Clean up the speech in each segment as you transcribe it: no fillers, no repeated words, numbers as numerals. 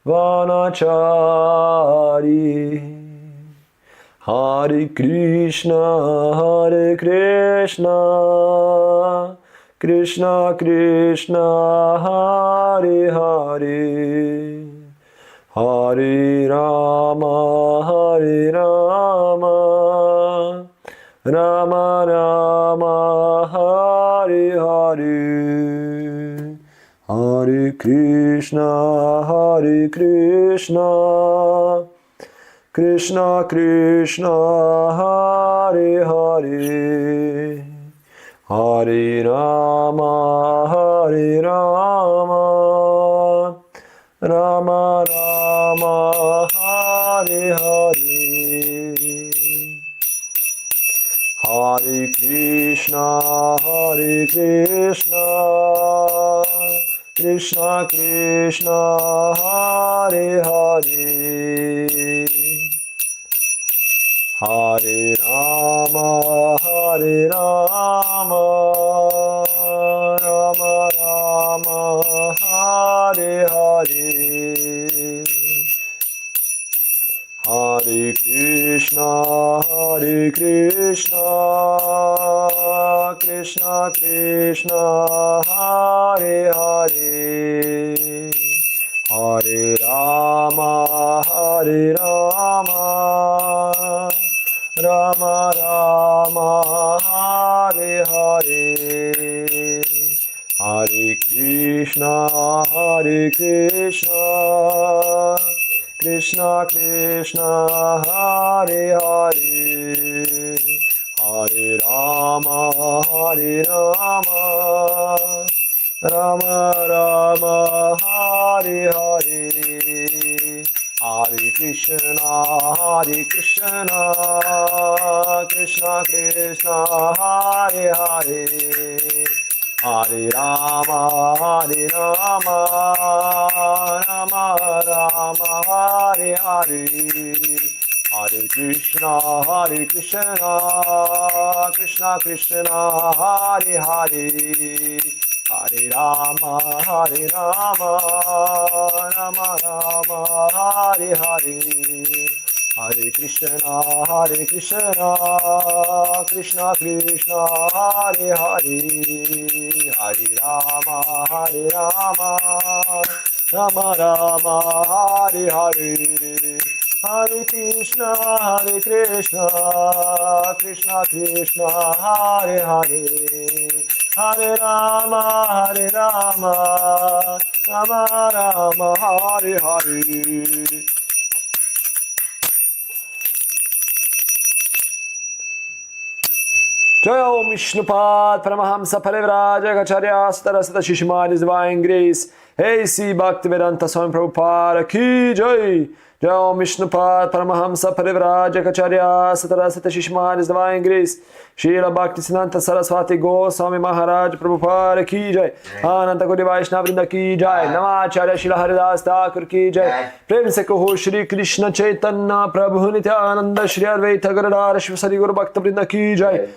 Vanachari. Hare Krishna, Krishna Krishna, Hare Hare, Hare Rama, Rama Rama, Hare Hare, Hare Krishna, Krishna Krishna, Hare Hare, Hare Rama, Rama Rama, Hare Hare, Hare Krishna, Krishna Krishna, Hare Hare, Hare Rama, Rama Rama, Hare Hare, Hare Krishna, Krishna Krishna, Hare Hare, Hare Rama, Rama Rama, Hare Hare, Hare Krishna, Krishna Krishna, Hare Hare, Hare Rama, Rama Rama, Hare Hare, Hare Krishna, Krishna Krishna, Hare Hare, Hare Rama, Rama Rama, Hare Hare, Hare Krishna, Krishna Krishna, Hare Hare, Hare Rama, Rama Rama, Hare Hare, Hare Krishna, Krishna Krishna, Hare Hare, Hare Rama, Rama Rama, Hare Hare, Hare Krishna, Krishna Krishna, Hare Hare, Hare Rama, Rama Rama, Hare Hare. Jai Om Vishnupad Paramahamsa Parivraja Kacharya Sutta Shishimad His Divine Grace. Hey, see Bhaktivedanta Swami Prabhupada Ki Jai. Jai Om Vishnupad Paramahamsa Parivraja Kacharya Sutta Shishimad His Divine Grace. Srila Bhaktisiddhanta Saraswati Goswami Maharaj Prabhupada Ki Jai. Ananta Koti Vaishnava Vrinda Ki Jai. Namacharya Srila Haridas Thakur Ki Jai. Prem se kaho Shri Krishna Chaitanya Prabhu Nityananda Shri Advaita Gadadhar Shivasari Guru Bhakta Vrinda Ki Jai.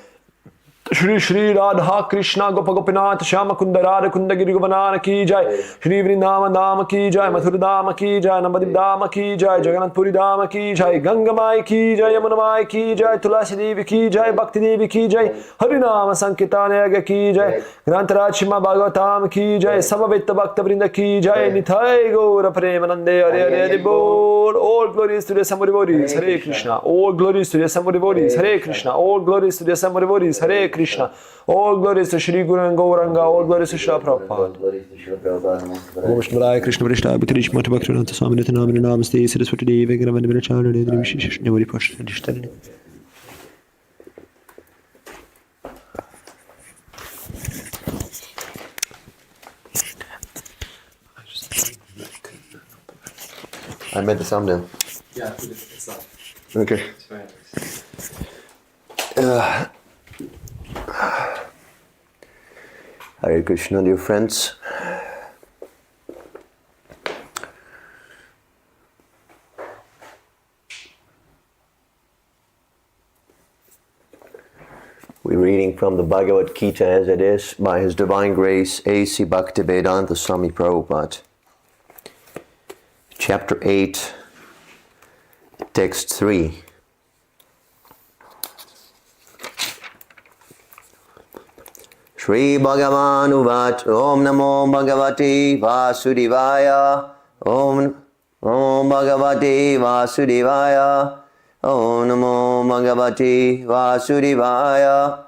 Shri Shri Radha Krishna Gopa Gopinath Shyama Kunda Radha Kunda Giri Govardhana Ki Jai. Shri Vrindavan Dhama Ki Jai. Mathura Dhama Ki Jai. Navadip Dhama Ki Jai. Jagannath Puri Dhama Ki Jai. Ganga Mai Ki Jai. Yamuna Mai Ki Jai. Tulasi Devi Ki Jai. Bhakti Devi Ki Jai. Harinama Sankirtana Ki Jai. Grantaraj Shima Bhagavatam Ki Jai. Samaveta Bhakta Vrinda Ki Jai. Nithai Gaura Premanande Hare Hare Hare Bol. All glories to the Samarivodis. Hare Krishna. All glories to the Samarivodis. Hare Krishna. All glories to the Samarivodis. Hare Krishna. All glories to Shri Guru and Gauranga. All glories to Srila Prabhupada. Om Vishnu Krishna Vrishna Bhakti Mata Bhakti Swami Nitanamana Namaste Saraswati Devi Gravana Viracharya Dedri Vishish Nevari Pasha Dishtarani. I made the thumbnail. Yeah, put it up. Okay. Hare Krishna, dear friends. We're reading from the Bhagavad Gita as it is by His Divine Grace A.C. Bhaktivedanta Swami Prabhupada. chapter 8, text 3. Shri Bhagavan Uvac Om Namo Bhagavate Vasudevaya Om Bhagavate Vasudevaya Om Namo Bhagavate Vasudevaya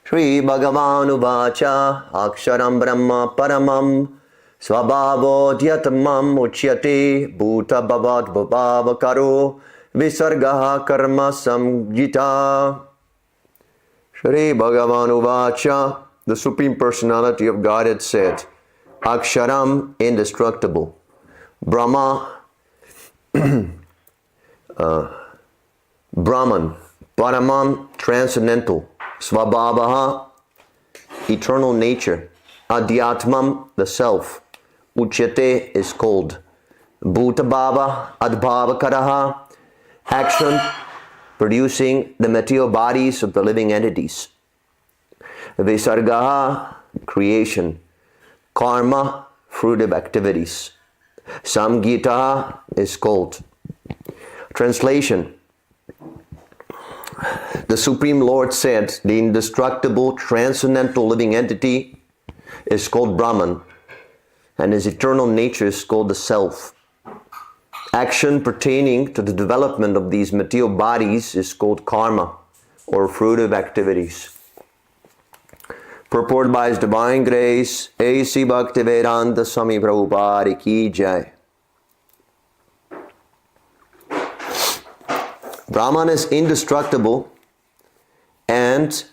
Shri Bhagavan Uvacha Aksharam Brahma Paramam Svabhavo Dhyatamam Uchyate Bhuta Bhavat Bhavakaro Visargaha Karma Samgita. Shri Bhagavan Uvacha, the Supreme Personality of Godhead said, Aksharam, indestructible. Brahma, Brahman, Paramam, transcendental. Svabhavaha, eternal nature. Adhyatmam, the self. Uchyate is called. Bhutabhava, adbhavakaraha, action, producing the material bodies of the living entities. Visargaha, creation. Karma, fruitive activities. Samgita is called. Translation. The Supreme Lord said the indestructible, transcendental living entity is called Brahman, and his eternal nature is called the Self. Action pertaining to the development of these material bodies is called karma, or fruitive activities. Purport by His Divine Grace, A.C. Bhaktivedanta Swami Prabhupada Ki Jai. Brahman is indestructible and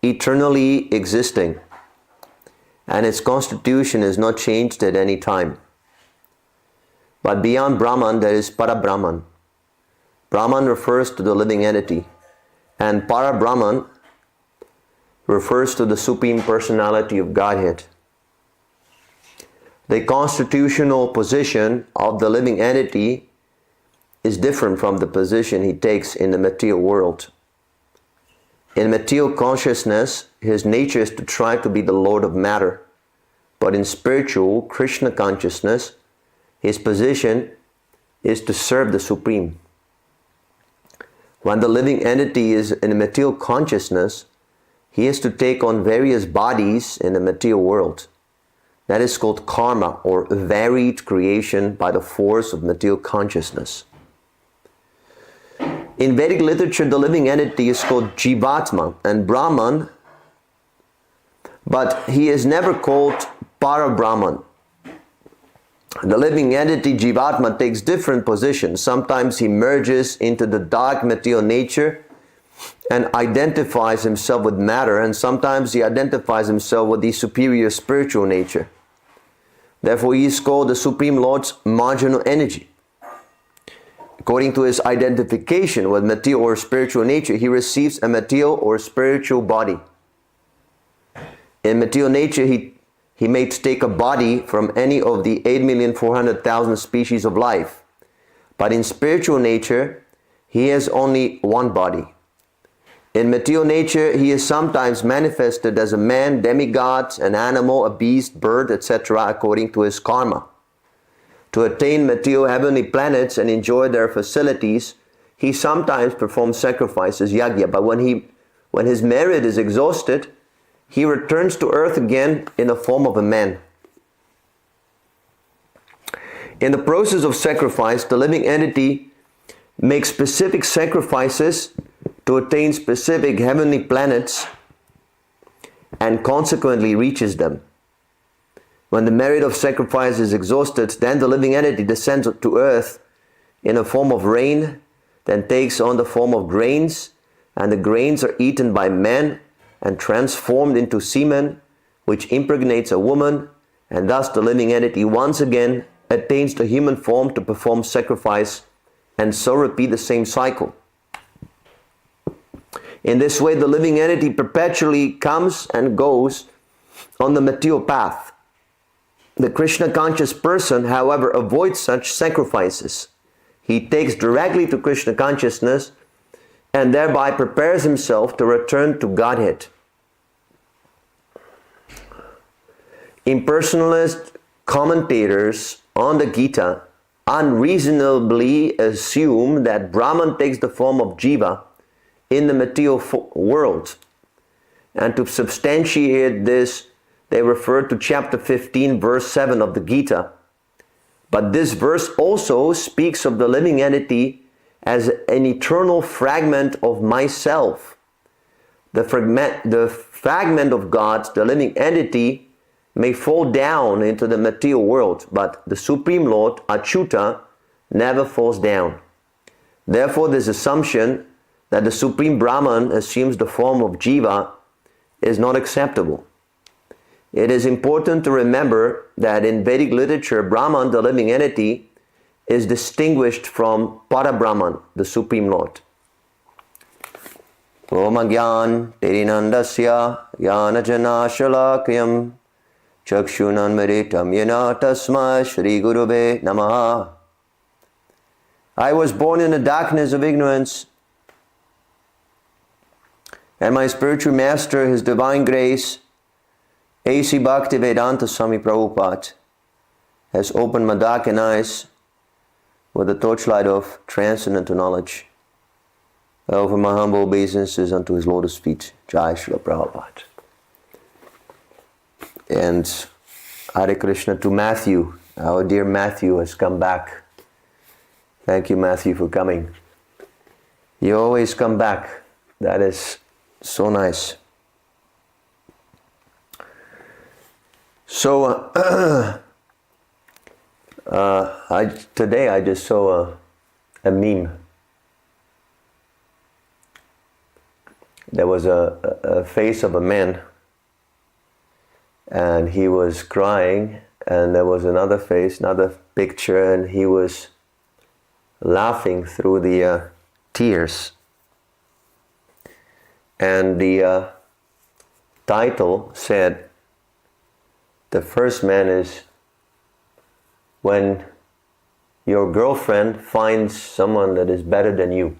eternally existing, and its constitution is not changed at any time. But beyond Brahman, there is Para-Brahman. Brahman refers to the living entity, and Para-Brahman refers to the Supreme Personality of Godhead. The constitutional position of the living entity is different from the position he takes in the material world. In material consciousness, his nature is to try to be the Lord of matter. But in spiritual Krishna consciousness, his position is to serve the Supreme. When the living entity is in a material consciousness, he is to take on various bodies in the material world. That is called karma, or varied creation by the force of material consciousness. In Vedic literature, the living entity is called Jivatma and Brahman, but he is never called Para-Brahman. The living entity Jivatma takes different positions. Sometimes he merges into the dark material nature and identifies himself with matter, and sometimes he identifies himself with the superior spiritual nature. Therefore, he is called the Supreme Lord's marginal energy. According to his identification with material or spiritual nature, he receives a material or spiritual body. In material nature, he may take a body from any of the 8,400,000 species of life. But in spiritual nature, he has only one body. In material nature, he is sometimes manifested as a man, demigod, an animal, a beast, bird, etc. according to his karma. To attain material heavenly planets and enjoy their facilities, he sometimes performs sacrifices, yagya. But when his merit is exhausted, he returns to earth again in the form of a man. In the process of sacrifice, the living entity makes specific sacrifices to attain specific heavenly planets and consequently reaches them. When the merit of sacrifice is exhausted, then the living entity descends to earth in a form of rain, then takes on the form of grains, and the grains are eaten by men and transformed into semen, which impregnates a woman, and thus the living entity once again attains the human form to perform sacrifice, and so repeat the same cycle. In this way, the living entity perpetually comes and goes on the material path. The Krishna conscious person, however, avoids such sacrifices. He takes directly to Krishna consciousness and thereby prepares himself to return to Godhead. Impersonalist commentators on the Gita unreasonably assume that Brahman takes the form of Jiva in the material world. And to substantiate this, they refer to chapter 15, verse 7 of the Gita. But this verse also speaks of the living entity as an eternal fragment of myself. The fragment of God, the living entity, may fall down into the material world, but the Supreme Lord, Achyuta, never falls down. Therefore, this assumption that the Supreme Brahman assumes the form of Jiva is not acceptable. It is important to remember that in Vedic literature, Brahman, the living entity, is distinguished from Parabrahman, the Supreme Lord. Om Agyan Tirinandasya Yanajana Shalakayam Chakshunan Meritam Yena Tasma Shri Gurube Namaha. I was born in the darkness of ignorance, and my spiritual master, His Divine Grace, A.C. Bhaktivedanta Swami Prabhupada, has opened my darkened eyes with the torchlight of transcendental knowledge. I offer my humble obeisances unto His lotus feet. Jai Srila Prabhupada. And Hare Krishna to Matthew. Our dear Matthew has come back. Thank you, Matthew, for coming. You always come back. That is so nice. So, today I just saw a meme. There was a face of a man, and he was crying, and there was another face, another picture, and he was laughing through the tears. And the title said, the first man is when your girlfriend finds someone that is better than you.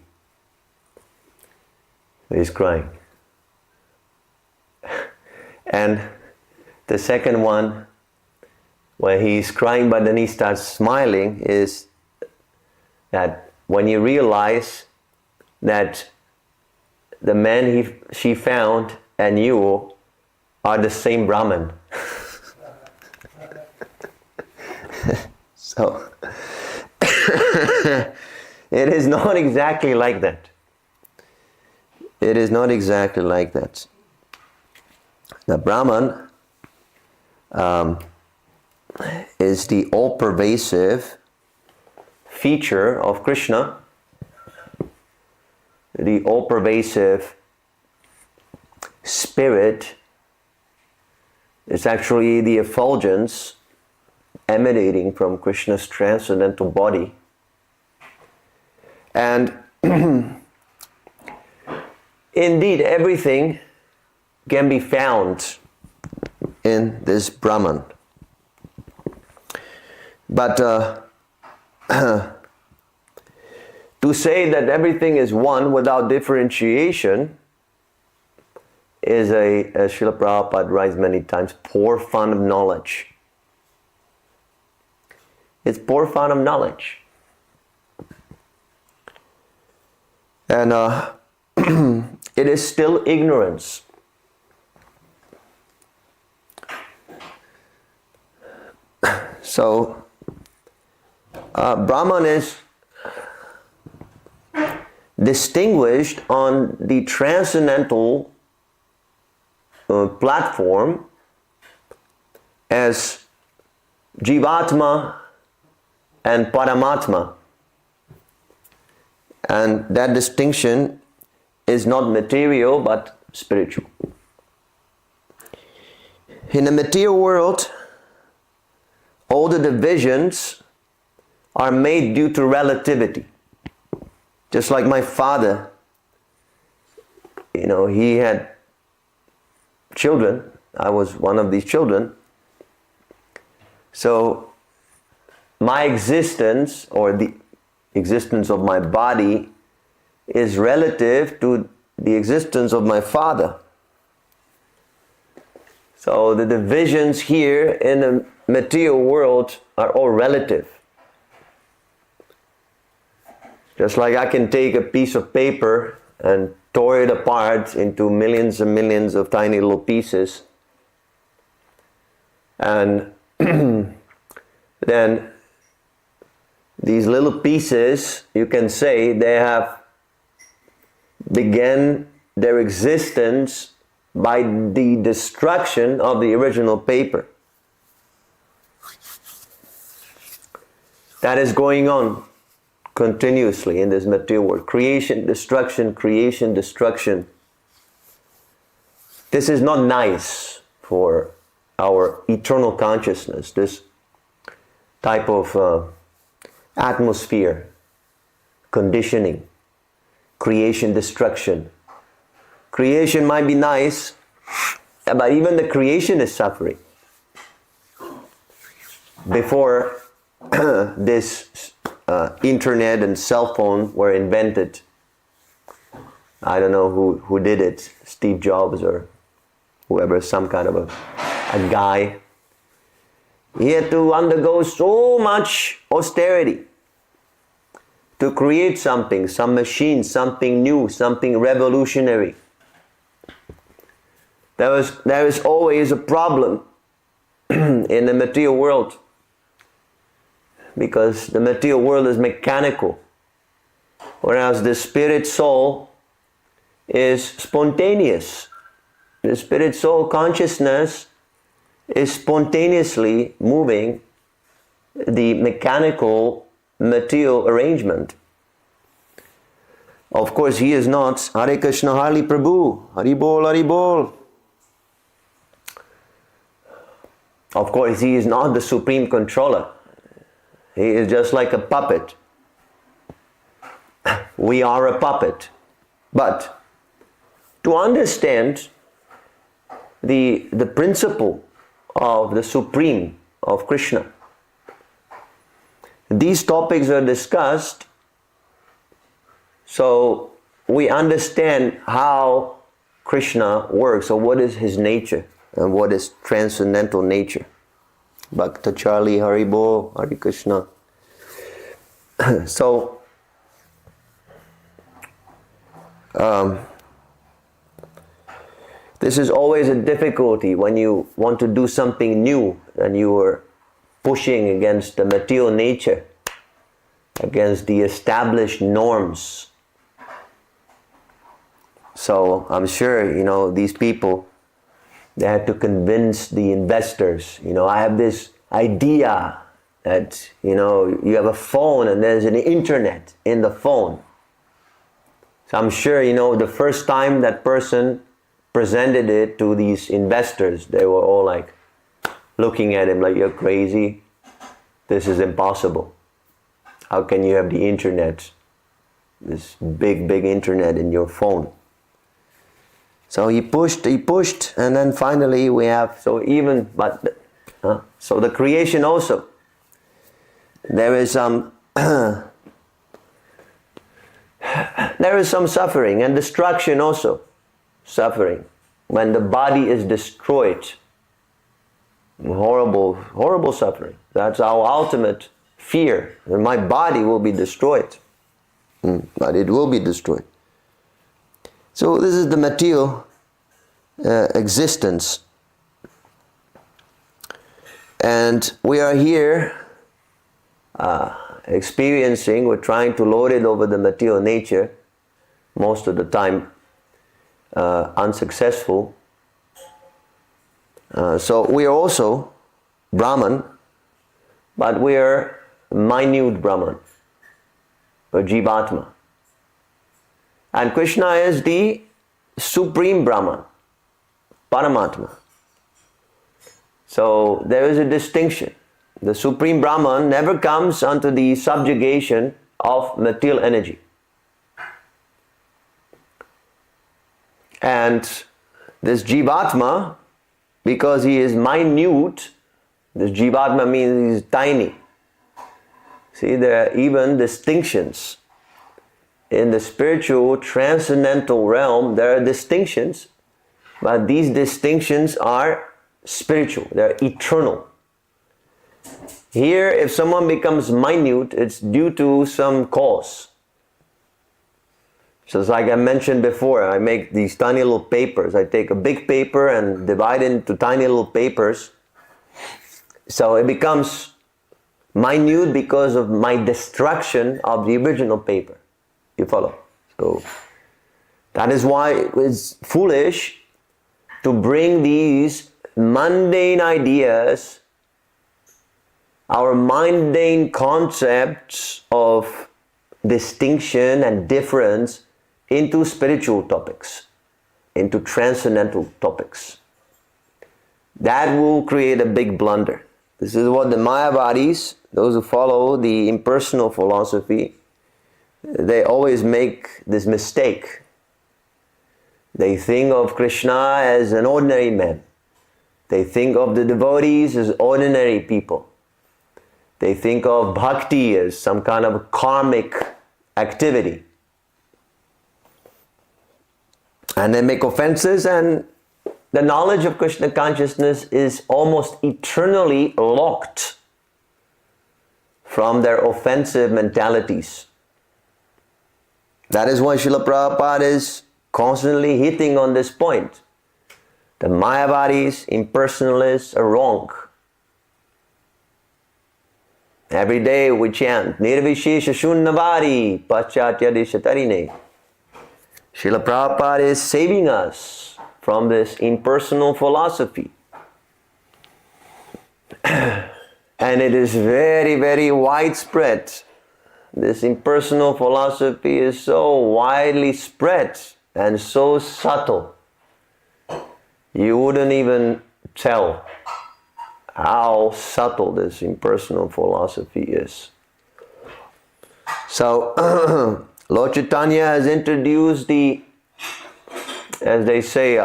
He's crying. And the second one, when he's crying but then he starts smiling, is that when you realize that the man she found and you are the same Brahman. So, it is not exactly like that. It is not exactly like that. The Brahman is the all-pervasive feature of Krishna, the all-pervasive spirit. It's actually the effulgence emanating from Krishna's transcendental body. And indeed, everything can be found in this Brahman. But to say that everything is one without differentiation is as Srila Prabhupada writes many times, poor fun of knowledge. It's poor fun of knowledge. And it is still ignorance. So, Brahman is distinguished on the transcendental platform as Jivatma and Paramatma. And that distinction is not material but spiritual. In the material world, all the divisions are made due to relativity. Just like my father, he had children. I was one of these children. So my existence, or the existence of my body, is relative to the existence of my father. So the divisions here in the material world are all relative. Just like I can take a piece of paper and tore it apart into millions and millions of tiny little pieces. And then these little pieces, you can say, they have began their existence by the destruction of the original paper. That is going on continuously in this material world. Creation, destruction, creation, destruction. This is not nice for our eternal consciousness, this type of atmosphere, conditioning, creation, destruction. Creation might be nice, but even the creation is suffering. Before this internet and cell phone were invented, I don't know who did it, Steve Jobs or whoever, some kind of a guy. He had to undergo so much austerity to create something, some machine, something new, something revolutionary. There is always a problem in the material world, because the material world is mechanical, whereas the spirit soul is spontaneous. The spirit soul consciousness is spontaneously moving the mechanical material arrangement. Of course, he is not Hare Krishna, Hari Prabhu, Hari Bol, Hari Bol. Of course, he is not the supreme controller. He is just like a puppet. We are a puppet. But to understand the principle of the Supreme, of Krishna, these topics are discussed so we understand how Krishna works, or what is his nature and what is transcendental nature. Bhakta Charlie, Haribol, Hare Krishna. So, this is always a difficulty when you want to do something new and you are pushing against the material nature, against the established norms. So I'm sure, these people, they had to convince the investors, I have this idea that, you have a phone and there's an internet in the phone. So I'm sure, the first time that person presented it to these investors, they were all like looking at him like, you're crazy. This is impossible. How can you have the internet, this big internet in your phone? So he pushed, and then finally we have, so the creation also, there is some suffering and destruction also. Suffering. When the body is destroyed, horrible suffering. That's our ultimate fear. And my body will be destroyed. But it will be destroyed. So this is the material existence. And we are here experiencing, we're trying to load it over the material nature, most of the time unsuccessful. So we are also Brahman, but we are minute Brahman, or Jivatma. And Krishna is the supreme Brahman, Paramatma. So there is a distinction. The supreme Brahman never comes under the subjugation of material energy. And this Jivatma, because he is minute, this Jivatma means he's tiny. See, there are even distinctions. In the spiritual transcendental realm, there are distinctions, but these distinctions are spiritual, they're eternal. Here, if someone becomes minute, it's due to some cause. So it's like I mentioned before, I make these tiny little papers. I take a big paper and divide it into tiny little papers. So it becomes minute because of my destruction of the original paper. You follow? So that is why it's foolish to bring these mundane ideas, our mundane concepts of distinction and difference into spiritual topics, into transcendental topics. That will create a big blunder. This is what the Mayavadis, those who follow the impersonal philosophy, they always make this mistake. They think of Krishna as an ordinary man. They think of the devotees as ordinary people. They think of bhakti as some kind of karmic activity. And they make offenses, and the knowledge of Krishna consciousness is almost eternally locked from their offensive mentalities. That is why Srila Prabhupada is constantly hitting on this point. The Mayavadis, impersonalists are wrong. Every day we chant, Nirvishesha Shunnyavari Paschatya Deshatarine. Srila Prabhupada is saving us from this impersonal philosophy. And it is very, very widespread. This impersonal philosophy is so widely spread and so subtle. You wouldn't even tell how subtle this impersonal philosophy is. So, Lord Chaitanya has introduced the, as they say,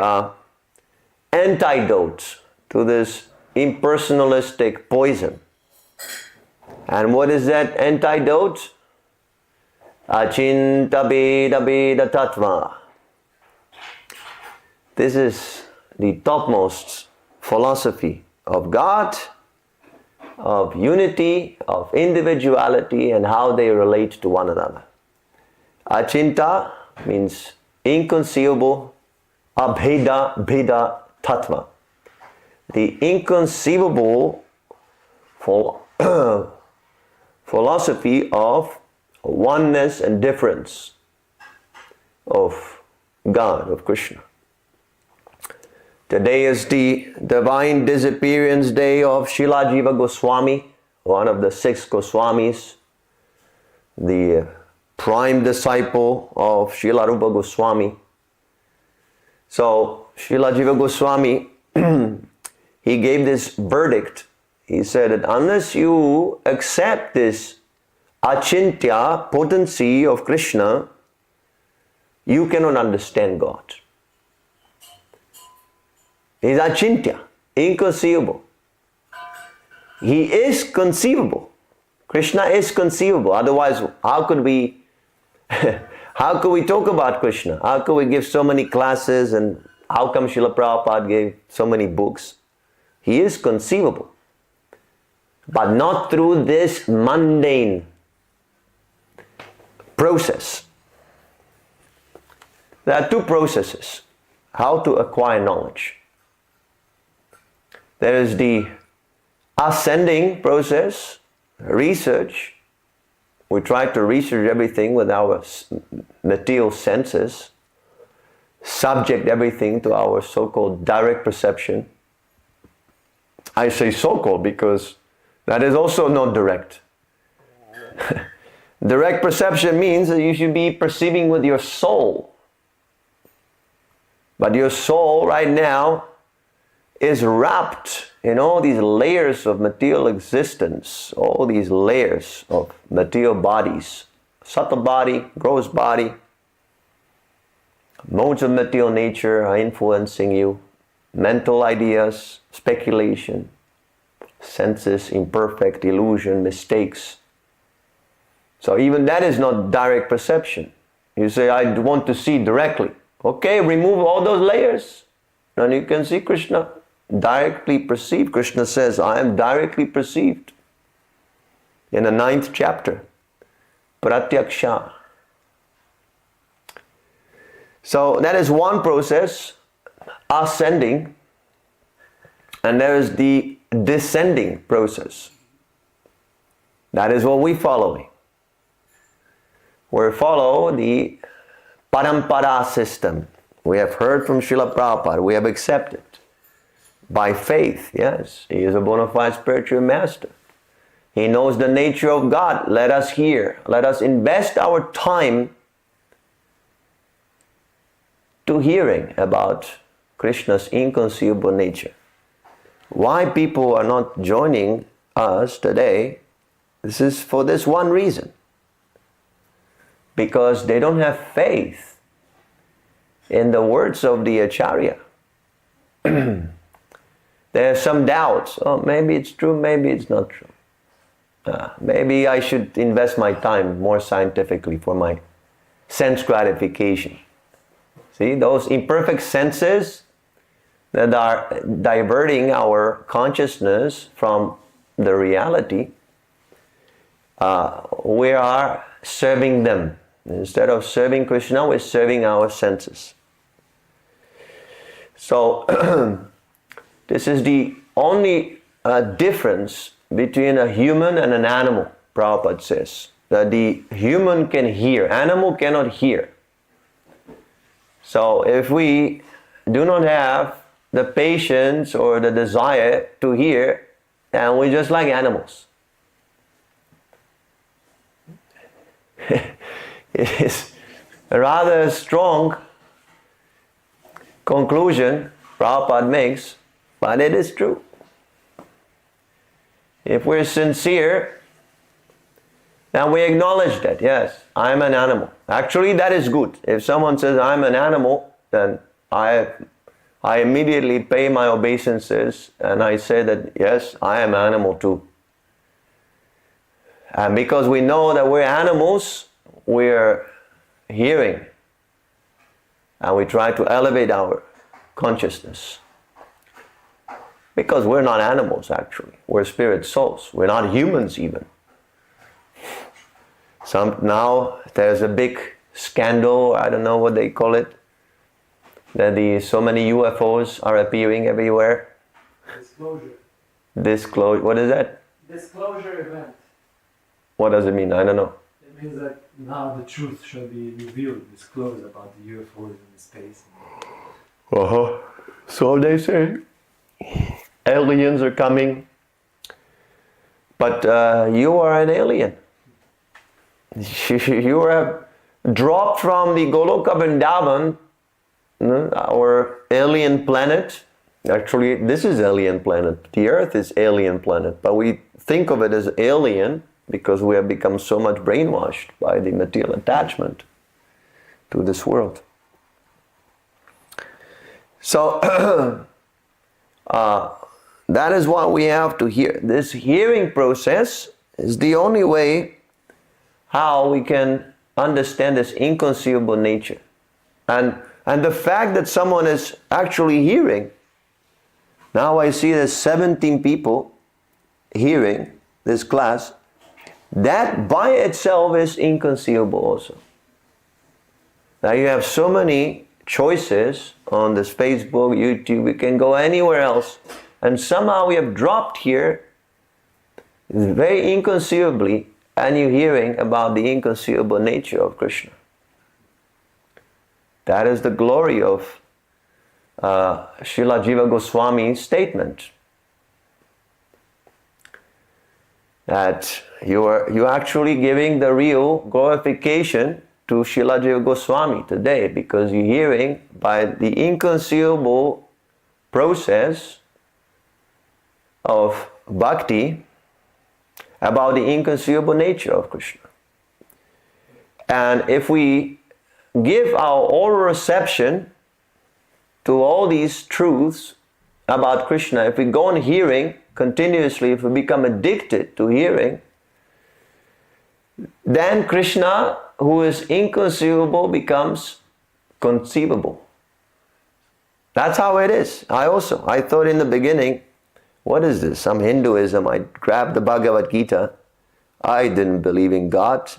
antidote to this impersonalistic poison. And what is that antidote? Achinta Veda Veda Tattva. This is the topmost philosophy of God, of unity, of individuality, and how they relate to one another. Achinta means inconceivable, abheda bheda tattva. The inconceivable philosophy of oneness and difference of God, of Krishna. Today is the divine disappearance day of Srila Jiva Goswami, one of the 6 Goswamis, the prime disciple of Srila Rupa Goswami. So Srila Jiva Goswami, he gave this verdict. He said that unless you accept this achintya potency of Krishna, you cannot understand God. He's achintya, inconceivable. He is conceivable. Krishna is conceivable. Otherwise, how could we talk about Krishna? How could we give so many classes, and how come Srila Prabhupada gave so many books? He is conceivable, but not through this mundane process. There are 2 processes how to acquire knowledge. There is the ascending process, research. We try to research everything with our material senses, subject everything to our so-called direct perception. I say so-called because that is also not direct. Direct perception means that you should be perceiving with your soul. But your soul right now is wrapped in all these layers of material existence, all these layers of material bodies, subtle body, gross body. Modes of material nature are influencing you, mental ideas, speculation, senses, imperfect, illusion, mistakes. So even that is not direct perception. You say, I want to see directly. Okay, remove all those layers, and you can see Krishna. Directly perceived. Krishna says, I am directly perceived. In the 9th chapter, Pratyaksha. So that is one process, ascending, and there is the descending process. That is what we're following. We follow the parampara system. We have heard from Srila Prabhupada. We have accepted by faith. Yes, he is a bona fide spiritual master. He knows the nature of God. Let us hear. Let us invest our time to hearing about Krishna's inconceivable nature. Why people are not joining us today, this is for this one reason. Because they don't have faith in the words of the Acharya. There are some doubts. Oh, maybe it's true, maybe it's not true. Maybe I should invest my time more scientifically for my sense gratification. See, those imperfect senses that are diverting our consciousness from the reality, we are serving them. Instead of serving Krishna, we're serving our senses. So, this is the only difference between a human and an animal, Prabhupada says. That the human can hear, animal cannot hear. So if we do not have the patience or the desire to hear, then we're just like animals. It is a rather strong conclusion Prabhupada makes, but it is true. If we're sincere, then we acknowledge that, yes, I'm an animal. Actually, that is good. If someone says I'm an animal, then I immediately pay my obeisances and I say that, yes, I am an animal too. And because we know that we're animals, we're hearing. And we try to elevate our consciousness. Because we're not animals, actually. We're spirit souls. We're not humans even. Now there's a big scandal, I don't know what they call it, that so many UFOs are appearing everywhere. Disclosure. What is that? Disclosure event. What does it mean? I don't know. It means that now the truth shall be revealed, disclosed about the UFOs in space. So they say. Aliens are coming. But you are an alien. You are dropped from the Goloka Vrindavan, our alien planet. Actually, this is alien planet. The Earth is alien planet. But we think of it as alien because we have become so much brainwashed by the material attachment to this world. So, that is what we have to hear. This hearing process is the only way how we can understand this inconceivable nature. And the fact that someone is actually hearing, now I see there's 17 people hearing this class, that by itself is inconceivable also. Now you have so many choices on this Facebook, YouTube, we can go anywhere else, and somehow we have dropped here very inconceivably, and you're hearing about the inconceivable nature of Krishna. That is the glory of Srila Jiva Goswami's statement. That you're actually giving the real glorification to Srila Jiva Goswami today, because you're hearing by the inconceivable process of bhakti about the inconceivable nature of Krishna. And if we give our oral reception to all these truths about Krishna, if we go on hearing continuously, if we become addicted to hearing, then Krishna, who is inconceivable, becomes conceivable. That's how it is. I thought in the beginning, what is this? Some Hinduism. I grabbed the Bhagavad Gita. I didn't believe in God.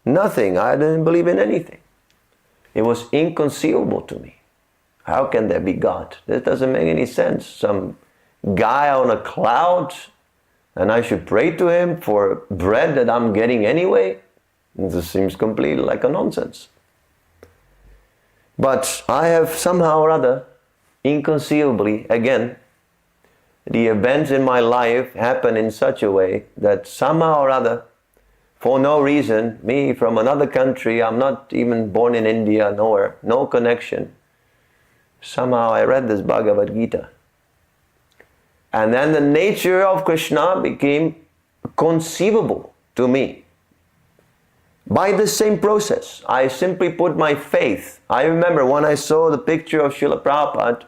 Nothing. I didn't believe in anything. It was inconceivable to me. How can there be God? This doesn't make any sense. Some guy on a cloud, and I should pray to him for bread that I'm getting anyway? This seems completely like a nonsense. But I have somehow or other, inconceivably, again, the events in my life happen in such a way that somehow or other, for no reason, me from another country, I'm not even born in India, nowhere, no connection. Somehow I read this Bhagavad Gita. And then the nature of Krishna became conceivable to me. By the same process, I simply put my faith. I remember when I saw the picture of Srila Prabhupada,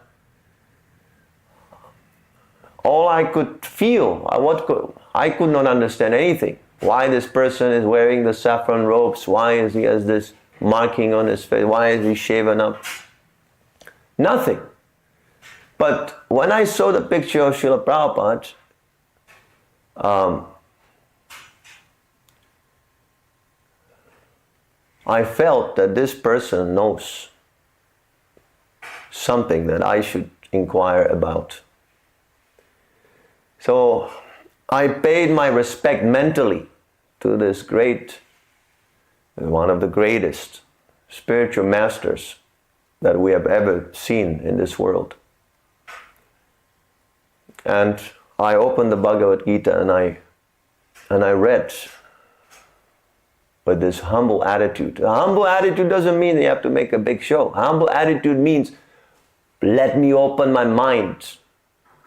all I could feel, I could not understand anything. Why this person is wearing the saffron robes? Why is he has this marking on his face? Why is he shaven up? Nothing. But when I saw the picture of Srila Prabhupada, I felt that this person knows something that I should inquire about. So I paid my respect mentally to this great, one of the greatest spiritual masters that we have ever seen in this world. And I opened the Bhagavad Gita and I read with this humble attitude. A humble attitude doesn't mean you have to make a big show. A humble attitude means, let me open my mind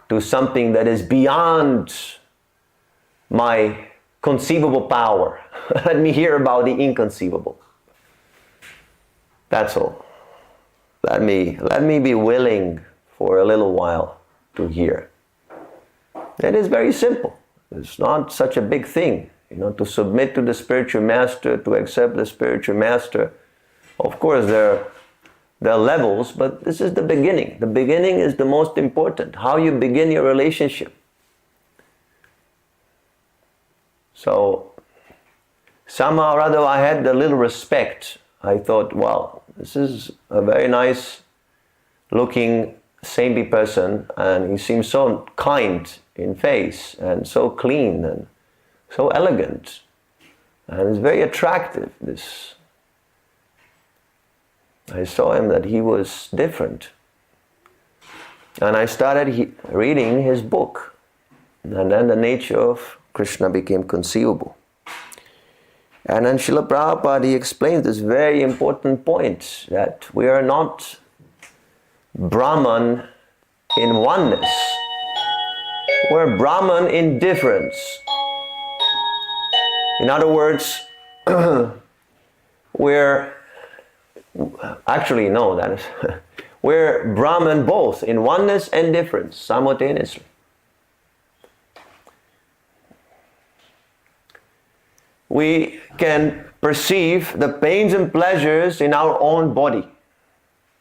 to something that is beyond my conceivable power. Let me hear about the inconceivable. That's all. Let me be willing for a little while to hear. It is very simple. It's not such a big thing, to submit to the spiritual master, to accept the spiritual master. Of course, there are levels, but this is the beginning. The beginning is the most important. How you begin your relationship. So, somehow or other I had a little respect. I thought, wow, this is a very nice looking saintly person, and he seems so kind in face and so clean and so elegant, and it's very attractive. I saw him that he was different, and I started reading his book, and then the nature of Krishna became conceivable. And then Srila Prabhupada, he explains this very important point, that we are not Brahman in oneness. We're Brahman in difference. In other words, we're Brahman both in oneness and difference simultaneously. We can perceive the pains and pleasures in our own body,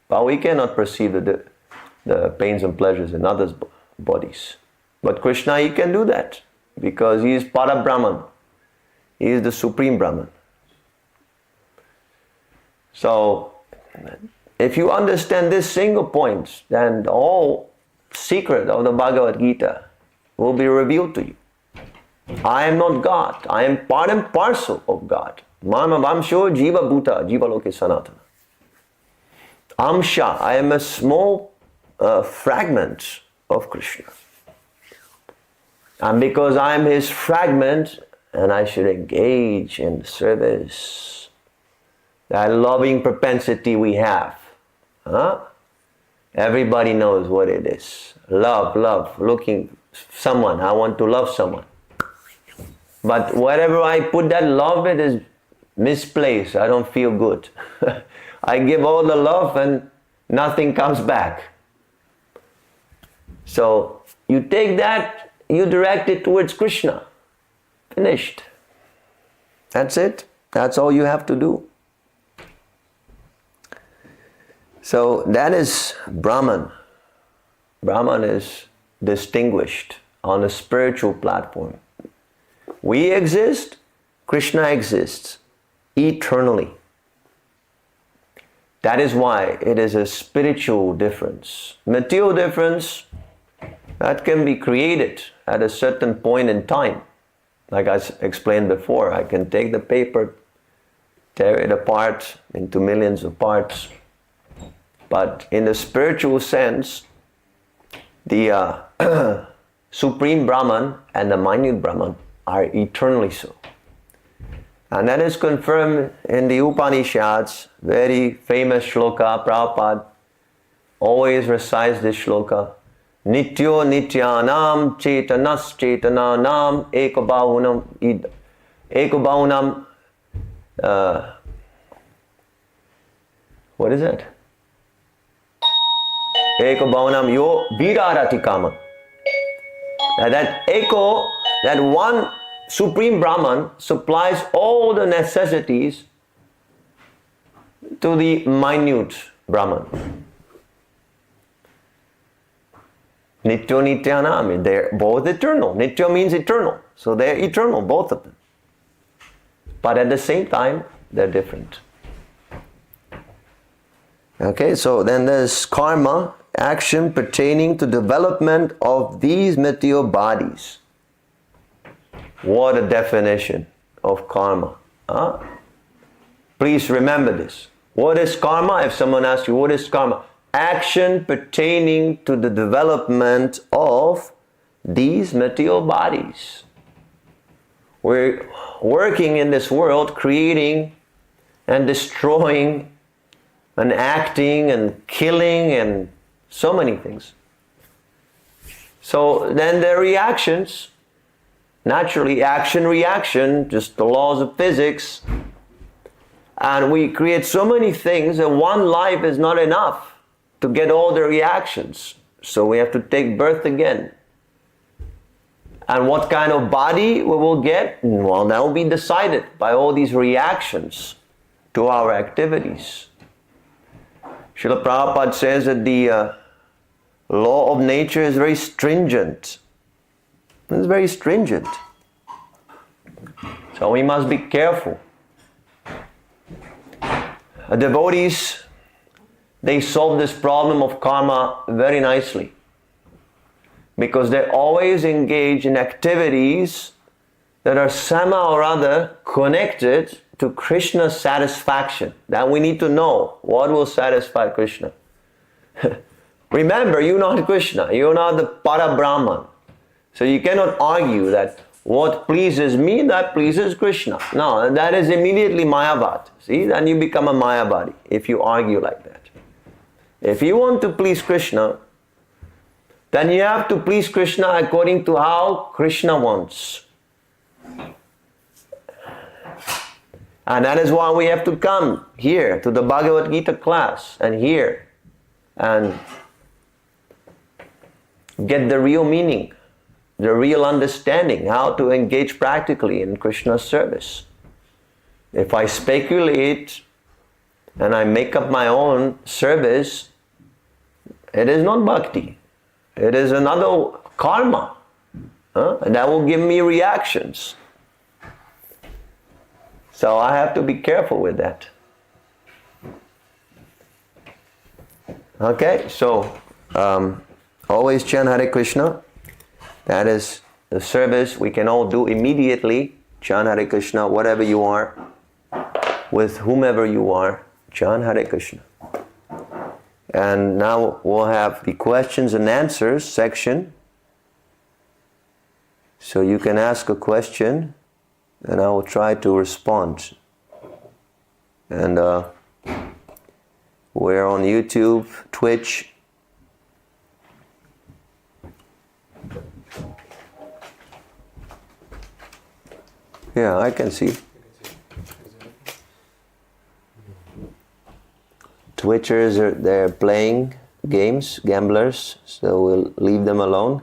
but we cannot perceive the pains and pleasures in others' bodies. But Krishna, he can do that because he is Para Brahman. He is the Supreme Brahman. So, if you understand this single point, then the whole secret of the Bhagavad Gita will be revealed to you. I am not God. I am part and parcel of God. Mama Vamsho Jiva Bhuta, Jiva Loke Sanatana. Amsha, I am a small fragment of Krishna. And because I am his fragment, and I should engage in service, that loving propensity we have. Everybody knows what it is. Love, looking someone. I want to love someone. But wherever I put that love, it is misplaced. I don't feel good. I give all the love and nothing comes back. So you take that, you direct it towards Krishna. Finished. That's it. That's all you have to do. So that is Brahman. Brahman is distinguished on a spiritual platform. We exist, Krishna exists eternally. That is why it is a spiritual difference. Material difference, that can be created at a certain point in time. Like I explained before, I can take the paper, tear it apart into millions of parts. But in the spiritual sense, the Supreme Brahman and the minute Brahman are eternally so. And that is confirmed in the Upanishads, very famous shloka. Prabhupada always recites this shloka. Nityo nityanam chetanas chetananam ekabhunam what is it? Ekabhunam yo virarati kama. That Eko, that one Supreme Brahman supplies all the necessities to the minute Brahman. Nityo Nityanam, they're both eternal. Nitya means eternal. So they're eternal, both of them. But at the same time, they're different. Okay, so then there's karma, action pertaining to development of these material bodies. What a definition of karma. Huh? Please remember this. What is karma? If someone asks you, what is karma? Action pertaining to the development of these material bodies. We're working in this world, creating and destroying and acting and killing and so many things. So then the reactions, naturally action, reaction, just the laws of physics. And we create so many things and one life is not enough to get all the reactions. So we have to take birth again. And what kind of body we will get? Well, that will be decided by all these reactions to our activities. Srila Prabhupada says that the law of nature is very stringent. It's very stringent. So we must be careful. Devotees, they solve this problem of karma very nicely. Because they always engage in activities that are somehow or other connected to Krishna's satisfaction. That we need to know what will satisfy Krishna. Remember, you're not Krishna, you're not the Para-Brahman. So you cannot argue that what pleases me, that pleases Krishna. No, that is immediately Mayavad. See, then you become a Mayavadi if you argue like that. If you want to please Krishna, then you have to please Krishna according to how Krishna wants. And that is why we have to come here to the Bhagavad Gita class and hear and get the real meaning, the real understanding, how to engage practically in Krishna's service. If I speculate and I make up my own service, it is not bhakti. It is another karma. And that will give me reactions. So I have to be careful with that. Okay, so always chant Hare Krishna. That is the service we can all do immediately. Chant Hare Krishna, whatever you are, with whomever you are, chant Hare Krishna. And now we'll have the questions and answers section. So you can ask a question and I will try to respond. And we're on YouTube, Twitch. Yeah, I can see. Twitchers, they're playing games, gamblers, so we'll leave them alone.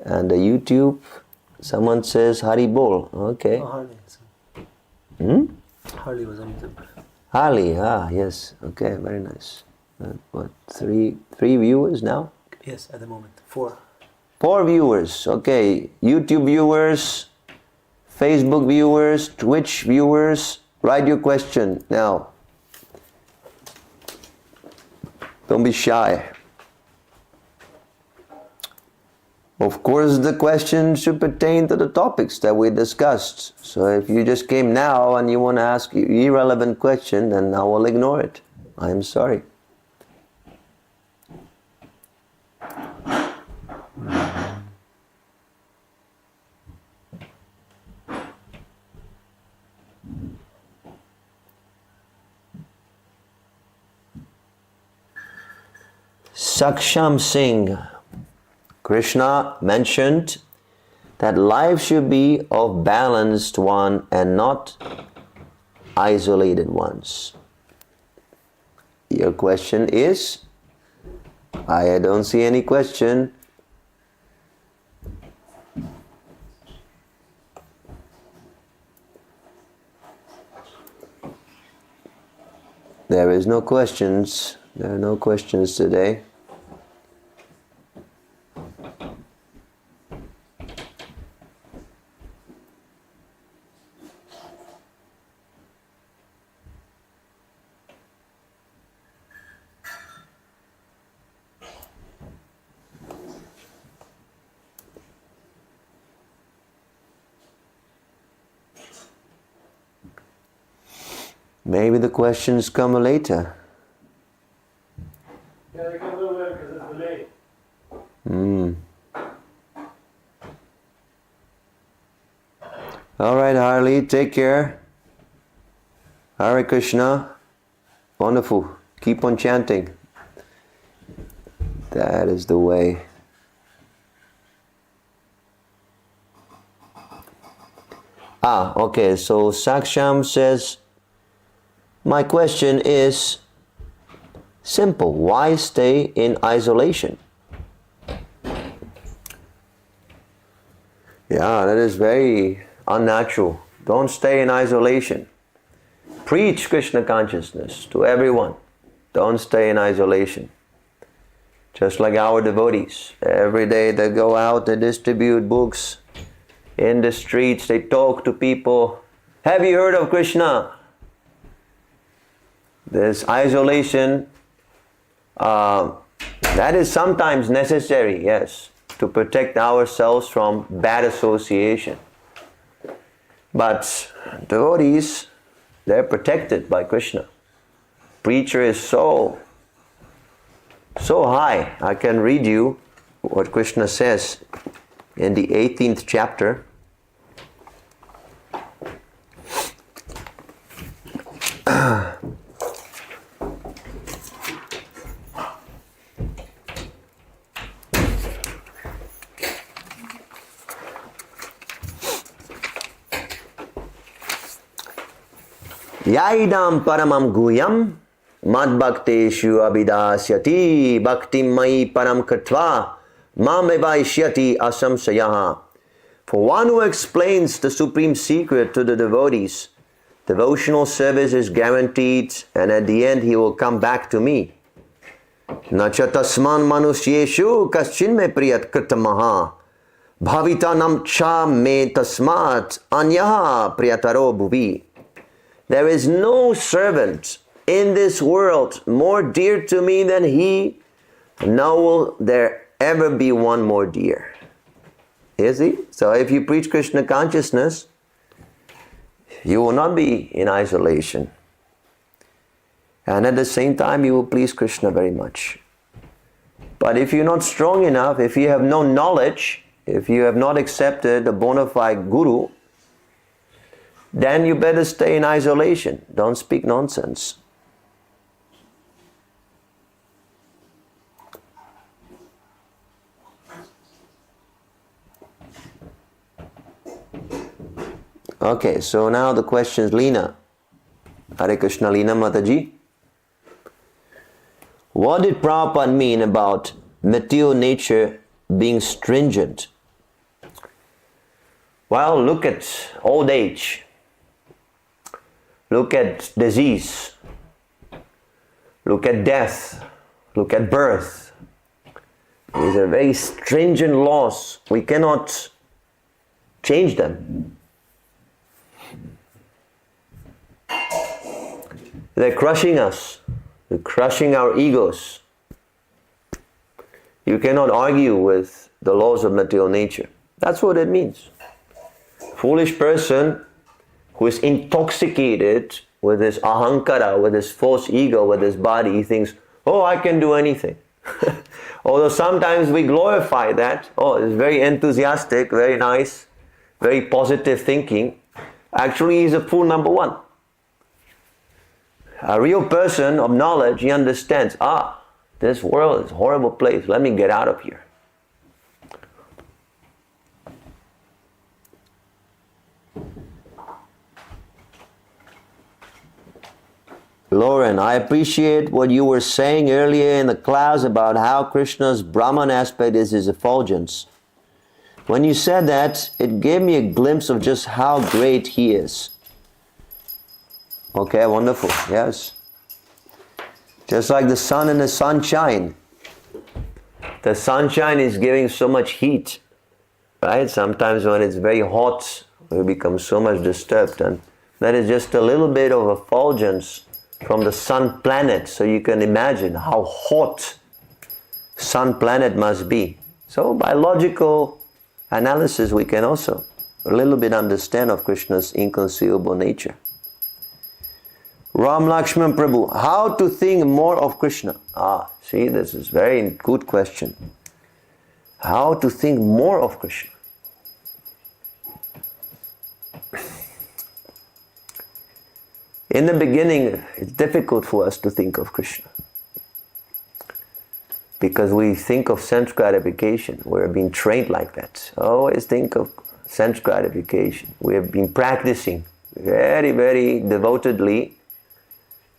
And the YouTube, someone says Hari Bol. Okay. Oh, Harley. Harley was on YouTube. Harley, yes. Okay, very nice. What, three viewers now? Yes, at the moment. 4. 4 viewers. Okay, YouTube viewers, Facebook viewers, Twitch viewers. Write your question now. Don't be shy. Of course, the question should pertain to the topics that we discussed. So if you just came now and you want to ask an irrelevant question, then I will ignore it. I'm sorry. Saksham Singh, Krishna mentioned that life should be of balanced one and not isolated ones. Your question is? I don't see any question. There is no questions. There are no questions today. Maybe the questions come later. Yeah, they come a little later because it's delayed. All right, Harley, take care. Hare Krishna. Wonderful. Keep on chanting. That is the way. Okay, so Saksham says, my question is simple. Why stay in isolation? Yeah, that is very unnatural. Don't stay in isolation. Preach Krishna consciousness to everyone. Don't stay in isolation. Just like our devotees. Every day they go out, they distribute books in the streets, they talk to people. Have you heard of Krishna? This isolation, that is sometimes necessary, yes, to protect ourselves from bad association. But devotees, they're protected by Krishna. Preacher is so high. I can read you what Krishna says in the 18th chapter. Yaidam paramam guyam madbhakteshu abhidasyati bhaktim mai param katva mamevaishyati asamsayaha. For one who explains the supreme secret to the devotees, devotional service is guaranteed, and at the end he will come back to me. Nacha tasman manusyeshu kaschin me priyat kritamaha bhavitanam cha me tasmat anyaha priyataro bhuvi. There is no servant in this world more dear to me than he, nor will there ever be one more dear. You see? So if you preach Krishna consciousness, you will not be in isolation. And at the same time, you will please Krishna very much. But if you're not strong enough, if you have no knowledge, if you have not accepted a bona fide guru, then you better stay in isolation. Don't speak nonsense. Okay, so now the questions, Leena. Hare Krishna, Leena Mataji. What did Prabhupada mean about material nature being stringent? Well, look at old age. Look at disease. Look at death. Look at birth. These are very stringent laws. We cannot change them. They're crushing us. They're crushing our egos. You cannot argue with the laws of material nature. That's what it means. Foolish person who is intoxicated with his ahankara, with his false ego, with his body, he thinks, oh, I can do anything. Although sometimes we glorify that, oh, it's very enthusiastic, very nice, very positive thinking. Actually, he's a fool number one. A real person of knowledge, he understands, this world is a horrible place, let me get out of here. Lauren, I appreciate what you were saying earlier in the class about how Krishna's Brahman aspect is his effulgence. When you said that, it gave me a glimpse of just how great he is. Okay, wonderful, yes. Just like the sun and the sunshine. The sunshine is giving so much heat, right? Sometimes when it's very hot, we become so much disturbed, and that is just a little bit of effulgence from the sun planet. So you can imagine how hot sun planet must be. So by logical analysis, we can also a little bit understand of Krishna's inconceivable nature. Ram Lakshman Prabhu, how to think more of Krishna? See, this is very good question. How to think more of Krishna? In the beginning, it's difficult for us to think of Krishna. Because we think of sense gratification. We're being trained like that. Always think of sense gratification. We have been practicing very, very devotedly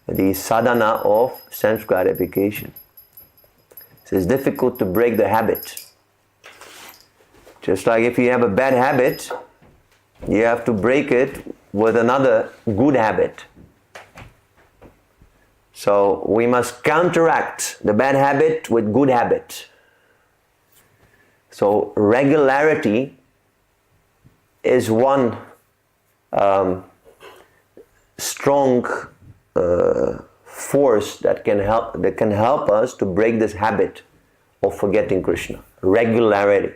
the sadhana of sense gratification. So it's difficult to break the habit. Just like if you have a bad habit, you have to break it with another good habit. So we must counteract the bad habit with good habit. So regularity is one strong force that can help us to break this habit of forgetting Krishna. Regularity.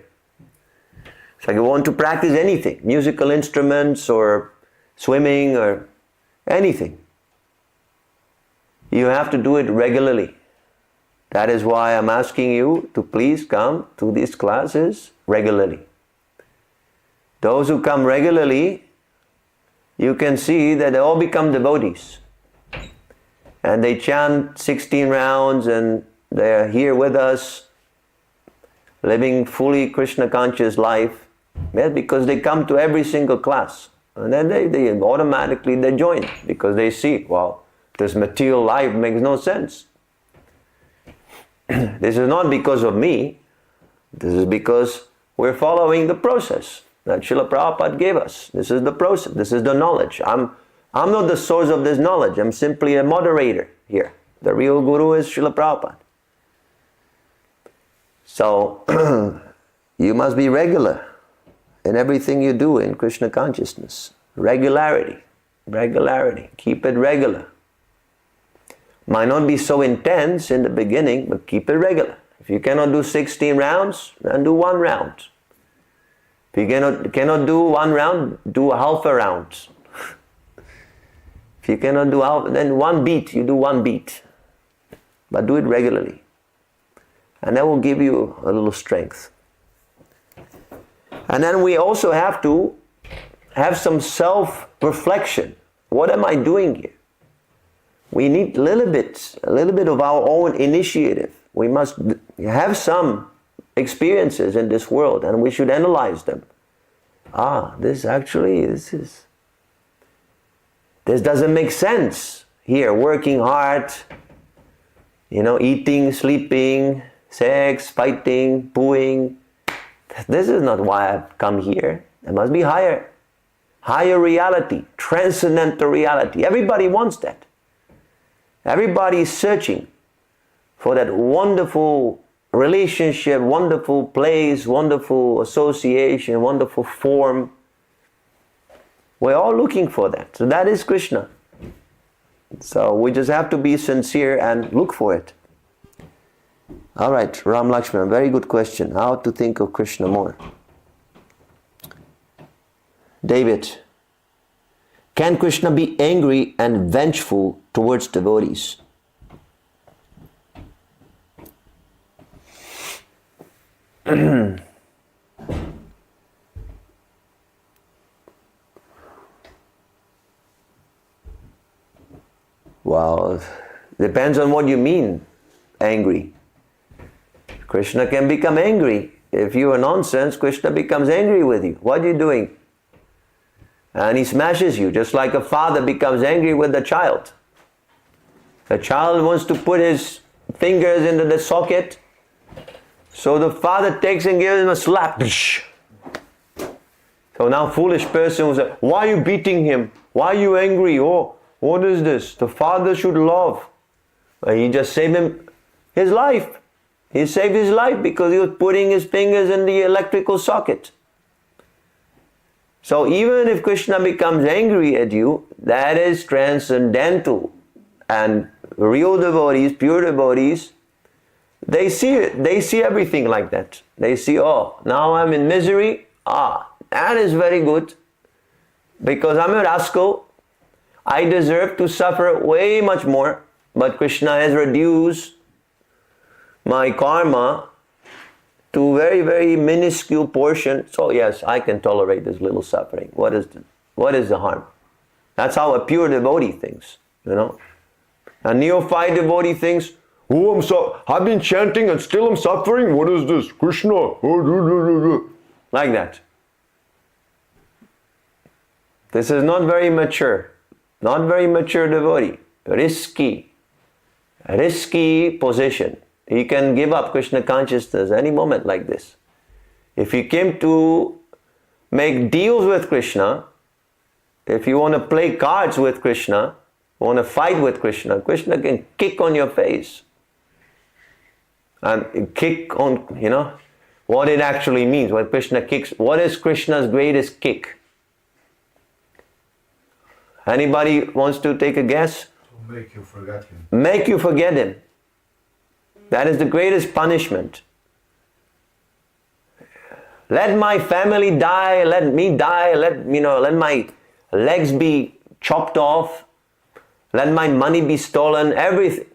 So if you want to practice anything, musical instruments or swimming or anything, you have to do it regularly. That is why I'm asking you to please come to these classes regularly. Those who come regularly, you can see that they all become devotees. And they chant 16 rounds and they are here with us, living fully Krishna conscious life, because they come to every single class. And then they automatically join because they see, well, this material life makes no sense. This is not because of me. This is because we're following the process that Srila Prabhupada gave us. This is the process. This is the knowledge. I'm not the source of this knowledge. I'm simply a moderator here. The real guru is Srila Prabhupada. So, you must be regular in everything you do in Krishna consciousness. Regularity. Regularity. Keep it regular. Might not be so intense in the beginning, but keep it regular. If you cannot do 16 rounds, then do 1 round. If you cannot do 1 round, do half a round. If you cannot do half, then 1 beat, you do 1 beat. But do it regularly. And that will give you a little strength. And then we also have to have some self-reflection. What am I doing here? We need a little bit of our own initiative. We must have some experiences in this world and we should analyze them. This doesn't make sense here, working hard, eating, sleeping, sex, fighting, pooing. This is not why I've come here. There must be higher reality, transcendental reality. Everybody wants that. Everybody is searching for that wonderful relationship, wonderful place, wonderful association, wonderful form. We're all looking for that. So that is Krishna. So we just have to be sincere and look for it. All right, Ram Lakshman, very good question. How to think of Krishna more? David, can Krishna be angry and vengeful towards devotees? Well, depends on what you mean, angry. Krishna can become angry. If you are nonsense, Krishna becomes angry with you. What are you doing? And he smashes you, just like a father becomes angry with the child. The child wants to put his fingers into the socket, so the father takes and gives him a slap. So now foolish person will say, why are you beating him? Why are you angry? Oh, what is this? The father should love. But he just saved him his life. He saved his life because he was putting his fingers in the electrical socket. So even if Krishna becomes angry at you, that is transcendental. And real devotees, pure devotees, they see it. They see everything like that. They see, oh, now I'm in misery. That is very good. Because I'm a rascal. I deserve to suffer way much more. But Krishna has reduced my karma to very, very minuscule portion. So yes, I can tolerate this little suffering. What is the harm? That's how a pure devotee thinks, you know. A neophyte devotee thinks, oh, I've been chanting and still I'm suffering. What is this? Krishna. Like that. This is not very mature. Not very mature devotee. Risky position. He can give up Krishna consciousness any moment like this. If you came to make deals with Krishna, if you want to play cards with Krishna, want to fight with Krishna, Krishna can kick on your face. And kick on, you know, what it actually means when Krishna kicks. What is Krishna's greatest kick? Anybody wants to take a guess? To make you forget him. Make you forget him. That is the greatest punishment. Let my family die, let me die, let my legs be chopped off, let my money be stolen, everything.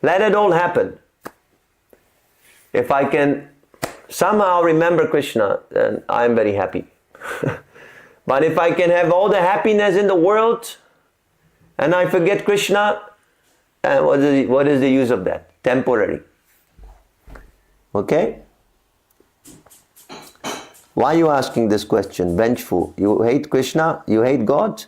Let it all happen. If I can somehow remember Krishna, then I am very happy. But if I can have all the happiness in the world and I forget Krishna, what is the use of that? Temporary. Okay? Why are you asking this question? Vengeful. You hate Krishna? You hate God?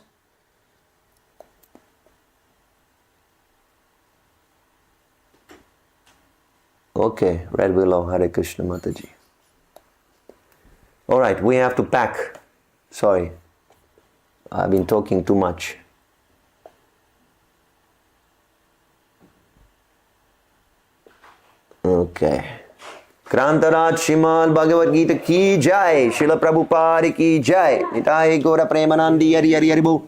Okay, Red Willow, Hare Krishna Mataji. Alright, we have to pack. Sorry, I've been talking too much. Okay. Krantaraj Shimal Bhagavad Gita ki jai, Srila Prabhupada ki jai, Nitai Gora Premanandi Yari Yari Yaribo.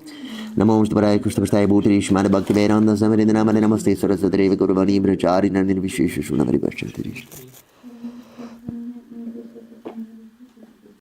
Namo Mustapara Krishna Prasthaya Bhutri Shmana Bhakti Vedanta Samarindana Namaste Saraswati Deva Guruvani Brachari Nandini Vishesha Shunamari Bhashantiri.